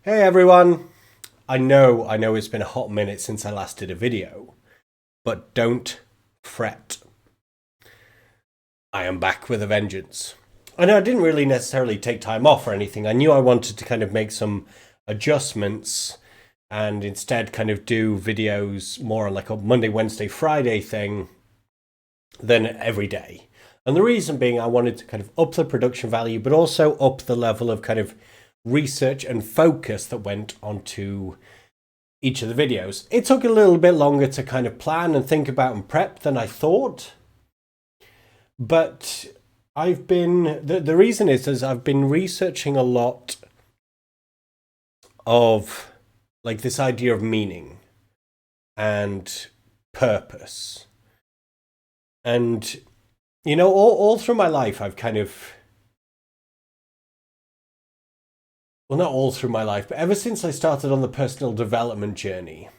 Hey everyone! I know it's been a hot minute since I last did a video, but don't fret. I am back with a vengeance. I know I didn't really necessarily take time off or anything. I knew I wanted to kind of make some adjustments and instead kind of do videos more on like a Monday, Wednesday, Friday thing than every day. And the reason being I wanted to kind of up the production value, but also up the level of kind of research and focus that went onto each of the videos. It took a little bit longer to kind of plan and think about and prep than I thought. But the reason is I've been researching a lot of like this idea of meaning and purpose. And, you know, all through my life, I've kind of, well, not all through my life, but ever since I started on the personal development journey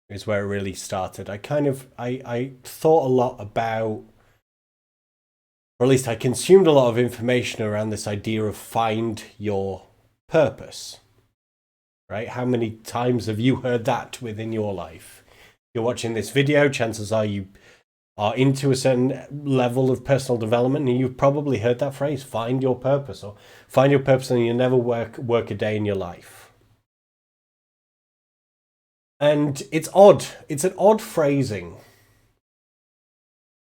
is where it really started. I thought a lot about, or at least I consumed a lot of information around this idea of find your purpose, right? How many times have you heard that within your life? You're watching this video, chances are you are into a certain level of personal development and you've probably heard that phrase, find your purpose, or find your purpose and you'll never work a day in your life. And it's odd. It's an odd phrasing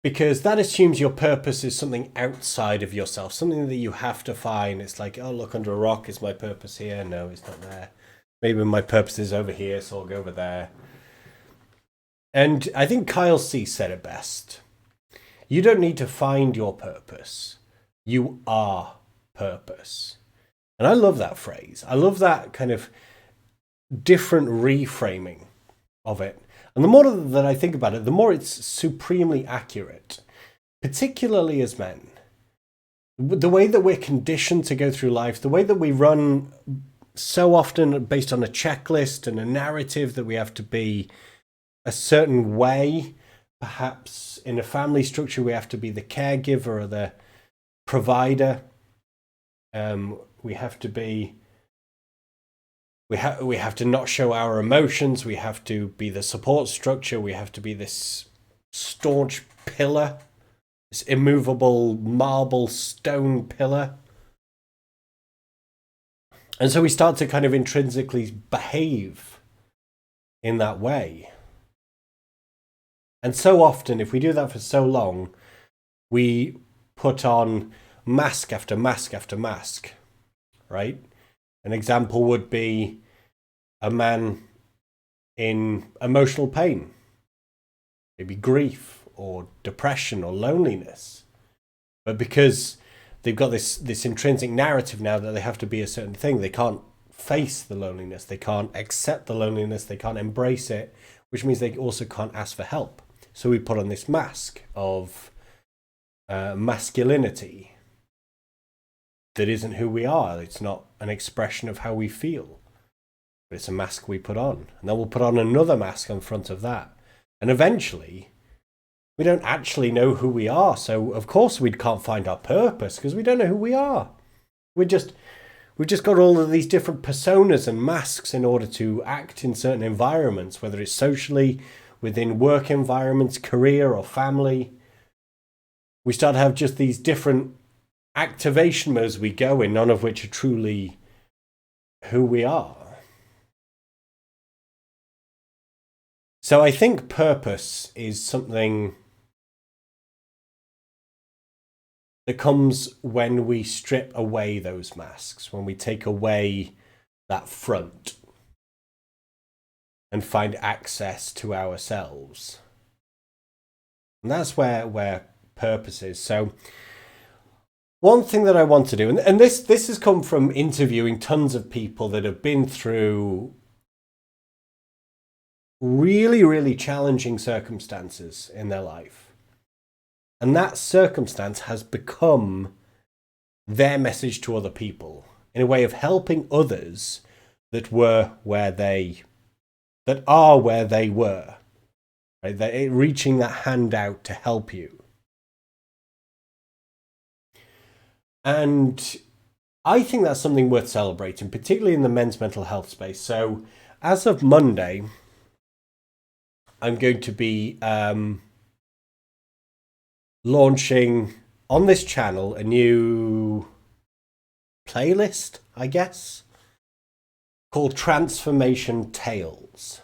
because that assumes your purpose is something outside of yourself, something that you have to find. It's like, oh, look, under a rock, is my purpose here? No, it's not there. Maybe my purpose is over here, so I'll go over there. And I think Kyle C said it best. You don't need to find your purpose. You are purpose. And I love that phrase. I love that kind of different reframing of it. And the more that I think about it, the more it's supremely accurate, particularly as men. The way that we're conditioned to go through life, the way that we run so often based on a checklist and a narrative that we have to be a certain way. Perhaps in a family structure, we have to be the caregiver or the provider. We have to be. We have to not show our emotions. We have to be the support structure. We have to be this staunch pillar, this immovable marble stone pillar. And so we start to kind of intrinsically behave in that way. And so often, if we do that for so long, we put on mask after mask after mask, right? An example would be a man in emotional pain, maybe grief or depression or loneliness. But because they've got this intrinsic narrative now that they have to be a certain thing, they can't face the loneliness, they can't accept the loneliness, they can't embrace it, which means they also can't ask for help. So we put on this mask of masculinity that isn't who we are. It's not an expression of how we feel. But it's a mask we put on. And then we'll put on another mask in front of that. And eventually, we don't actually know who we are. So, of course, we can't find our purpose because we don't know who we are. We've just got all of these different personas and masks in order to act in certain environments, whether it's socially, within work environments, career or family. We start to have just these different activation modes we go in, none of which are truly who we are. So I think purpose is something that comes when we strip away those masks, when we take away that front and find access to ourselves. And that's where purpose is. So one thing that I want to do, and this has come from interviewing tons of people that have been through really, really challenging circumstances in their life. And that circumstance has become their message to other people in a way of helping others that are where they were. Right? They're reaching that hand out to help you. And I think that's something worth celebrating, particularly in the men's mental health space. So as of Monday, I'm going to be launching on this channel a new playlist, I guess, called Transformation Tales,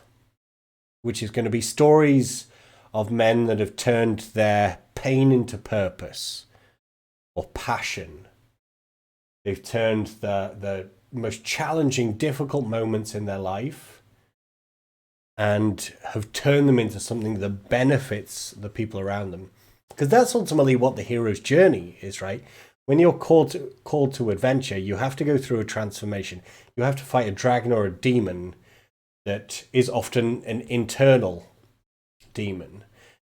which is going to be stories of men that have turned their pain into purpose or passion. They've turned the most challenging, difficult moments in their life and have turned them into something that benefits the people around them. Because that's ultimately what the hero's journey is, right? When you're called to adventure, you have to go through a transformation. You have to fight a dragon or a demon that is often an internal demon.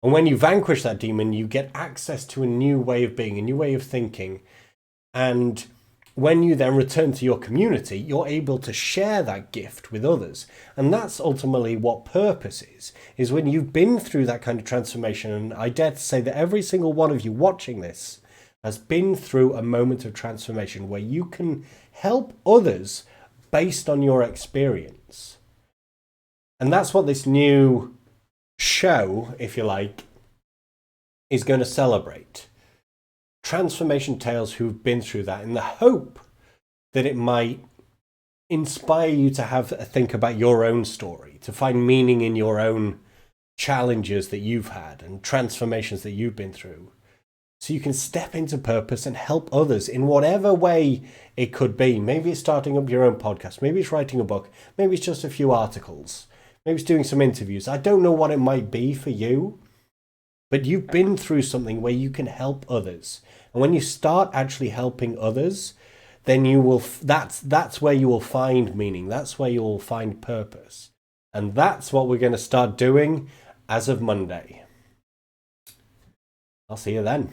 And when you vanquish that demon, you get access to a new way of being, a new way of thinking. And when you then return to your community, you're able to share that gift with others. And that's ultimately what purpose is when you've been through that kind of transformation. And I dare to say that every single one of you watching this has been through a moment of transformation where you can help others based on your experience. And that's what this new show, if you like, is going to celebrate. Transformation tales who've been through that, in the hope that it might inspire you to have a think about your own story, to find meaning in your own challenges that you've had and transformations that you've been through, so you can step into purpose and help others in whatever way it could be. Maybe it's starting up your own podcast, maybe it's writing a book, maybe it's just a few articles, maybe it's doing some interviews. I don't know what it might be for you, but you've been through something where you can help others. And when you start actually helping others, then you will, that's where you will find meaning. That's where you will find purpose. And that's what we're going to start doing as of Monday. I'll see you then.